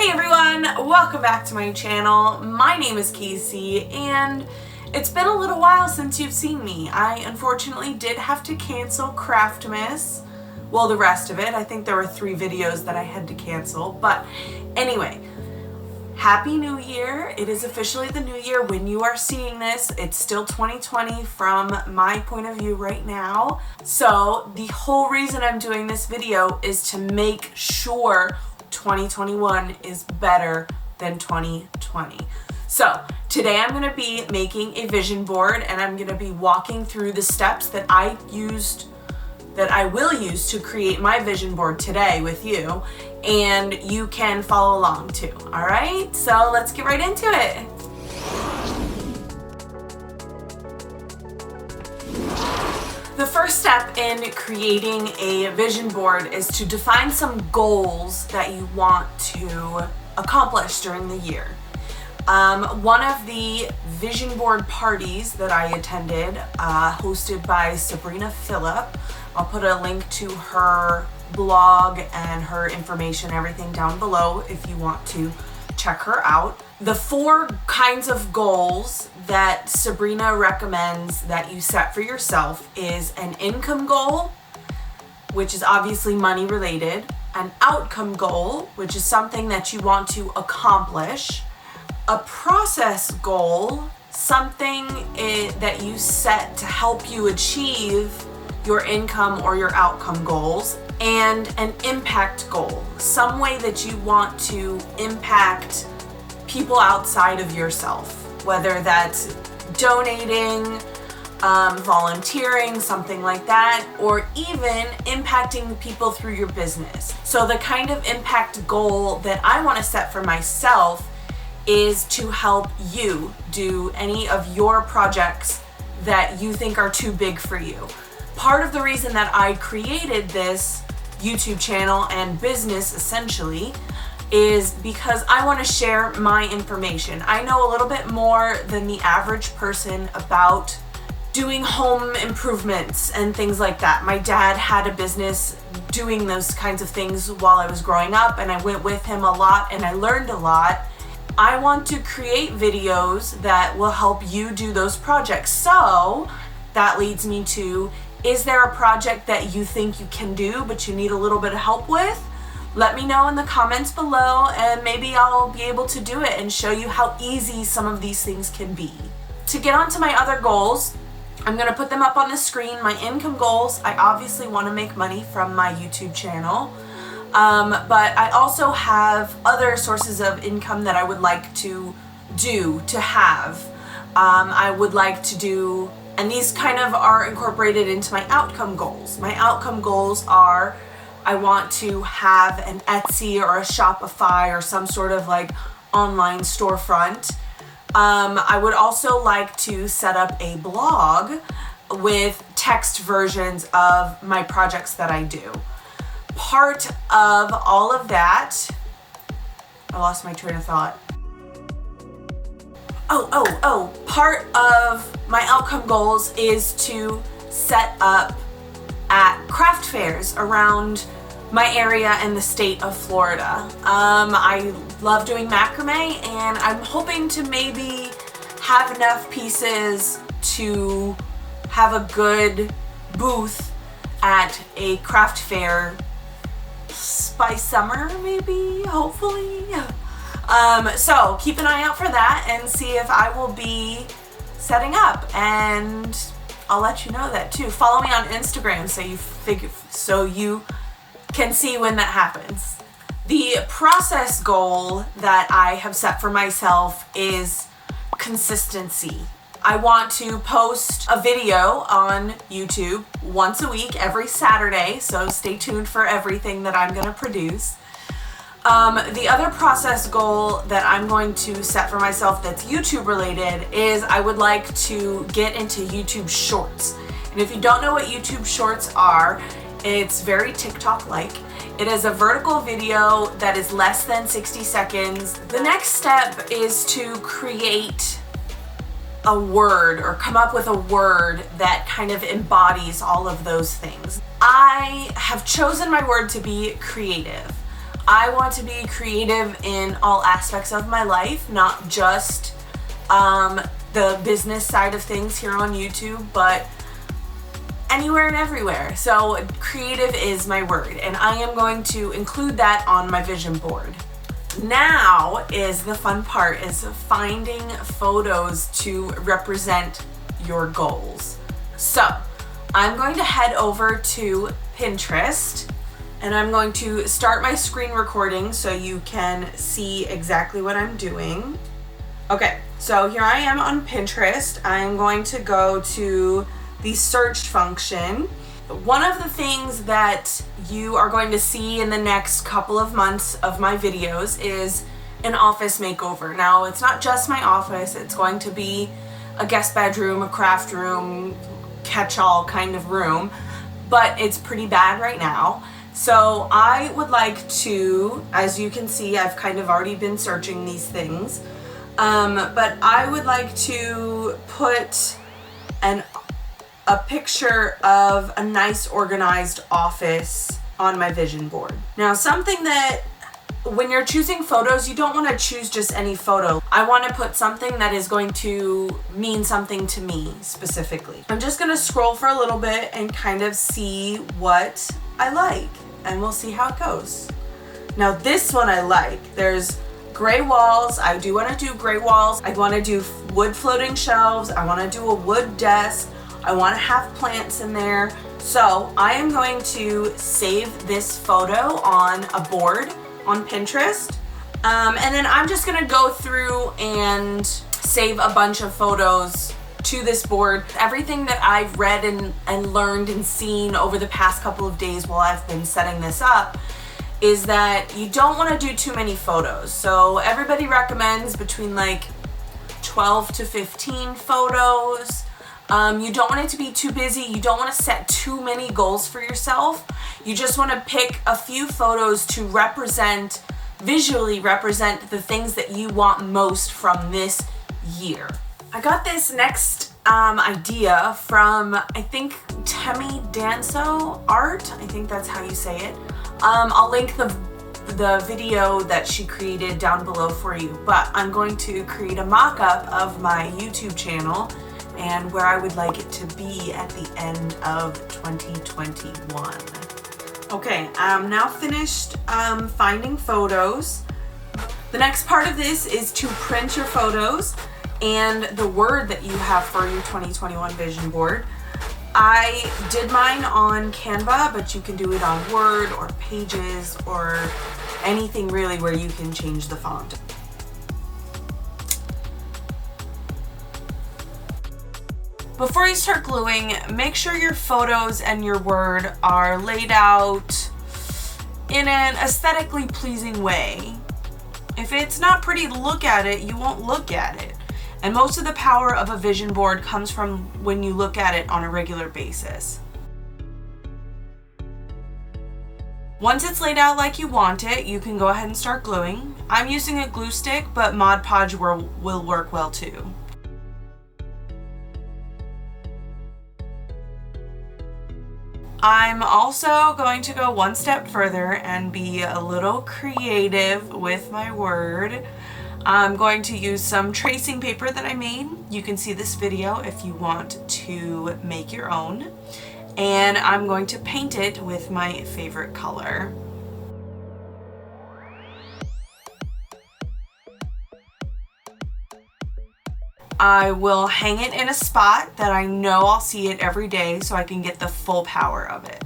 Hey everyone, welcome back to my channel. My name is Casey and it's been a little while since you've seen me. I unfortunately did have to cancel Craftmas. Well, the rest of it. I think there were 3 videos that I had to cancel. But anyway, Happy New Year. It is officially the new year when you are seeing this. It's still 2020 from my point of view right now. So the whole reason I'm doing this video is to make sure 2021 is better than 2020. So today I'm going to be making a vision board and I'm going to be walking through the steps that I will use to create my vision board today with you, and you can follow along too. All right, so let's get right into it. The first step in creating a vision board is to define some goals that you want to accomplish during the year. One of the vision board parties that I attended, hosted by Sabrina Phillip, I'll put a link to her blog and her information, everything down below if you want to check her out. The 4 kinds of goals that Sabrina recommends that you set for yourself is an income goal, which is obviously money related, an outcome goal, which is something that you want to accomplish, a process goal, something that you set to help you achieve your income or your outcome goals, and an impact goal, some way that you want to impact people outside of yourself, whether that's donating, volunteering, something like that, or even impacting people through your business. So the kind of impact goal that I want to set for myself is to help you do any of your projects that you think are too big for you. Part of the reason that I created this YouTube channel and business essentially is because I want to share my information. I know a little bit more than the average person about doing home improvements and things like that. My dad had a business doing those kinds of things while I was growing up, and I went with him a lot and I learned a lot. I want to create videos that will help you do those projects. So that leads me to, is there a project that you think you can do but you need a little bit of help with? Let me know in the comments below and maybe I'll be able to do it and show you how easy some of these things can be. To get onto my other goals, I'm going to put them up on the screen. My income goals, I obviously want to make money from my YouTube channel. But I also have other sources of income that I would like to have. I would like to do, and these kind of are incorporated into my outcome goals. My outcome goals are, I want to have an Etsy or a Shopify or some sort of like online storefront. I would also like to set up a blog with text versions of my projects that I do. Part of all of that, I lost my train of thought. Part of my outcome goals is to set up at craft fairs around my area and the state of Florida. I love doing macrame and I'm hoping to maybe have enough pieces to have a good booth at a craft fair by summer, maybe, hopefully. So keep an eye out for that and see if I will be setting up, and I'll let you know that too. Follow me on Instagram so you can see when that happens. The process goal that I have set for myself is consistency. I want to post a video on YouTube once a week, every Saturday, so stay tuned for everything that I'm going to produce. The other process goal that I'm going to set for myself that's YouTube related is I would like to get into YouTube Shorts. And if you don't know what YouTube Shorts are, it's very TikTok-like. It is a vertical video that is less than 60 seconds. The next step is to create a word or come up with a word that kind of embodies all of those things. I have chosen my word to be creative. I want to be creative in all aspects of my life, not just the business side of things here on YouTube, but anywhere and everywhere. So creative is my word, and I am going to include that on my vision board. Now is the fun part, is finding photos to represent your goals. So I'm going to head over to Pinterest, and I'm going to start my screen recording so you can see exactly what I'm doing. Okay, so here I am on Pinterest. I'm going to go to the search function. One of the things that you are going to see in the next couple of months of my videos is an office makeover. Now, it's not just my office, it's going to be a guest bedroom, a craft room, catch-all kind of room, but it's pretty bad right now. So I would like to, as you can see, I've kind of already been searching these things, but I would like to put a picture of a nice organized office on my vision board. Now, something that when you're choosing photos, you don't want to choose just any photo. I want to put something that is going to mean something to me specifically. I'm just going to scroll for a little bit and kind of see what I like, and we'll see how it goes. Now, this one I like. There's gray walls. I do want to do gray walls. I want to do wood floating shelves. I want to do a wood desk. I want to have plants in there. So I am going to save this photo on a board on Pinterest. And then I'm just going to go through and save a bunch of photos to this board. Everything that I've read and learned and seen over the past couple of days while I've been setting this up is that you don't want to do too many photos. So everybody recommends between like 12 to 15 photos. You don't want it to be too busy. You don't want to set too many goals for yourself. You just want to pick a few photos to visually represent the things that you want most from this year. I got this next idea from, I think, Temi Danso Art. I think that's how you say it. I'll link the video that she created down below for you, but I'm going to create a mock-up of my YouTube channel and where I would like it to be at the end of 2021. Okay, I'm now finished finding photos. The next part of this is to print your photos and the word that you have for your 2021 vision board. I did mine on Canva, but you can do it on Word or Pages or anything really where you can change the font. Before you start gluing, make sure your photos and your word are laid out in an aesthetically pleasing way. If it's not pretty to look at it, you won't look at it. And most of the power of a vision board comes from when you look at it on a regular basis. Once it's laid out like you want it, you can go ahead and start gluing. I'm using a glue stick, but Mod Podge will work well too. I'm also going to go one step further and be a little creative with my word. I'm going to use some tracing paper that I made. You can see this video if you want to make your own. And I'm going to paint it with my favorite color. I will hang it in a spot that I know I'll see it every day so I can get the full power of it.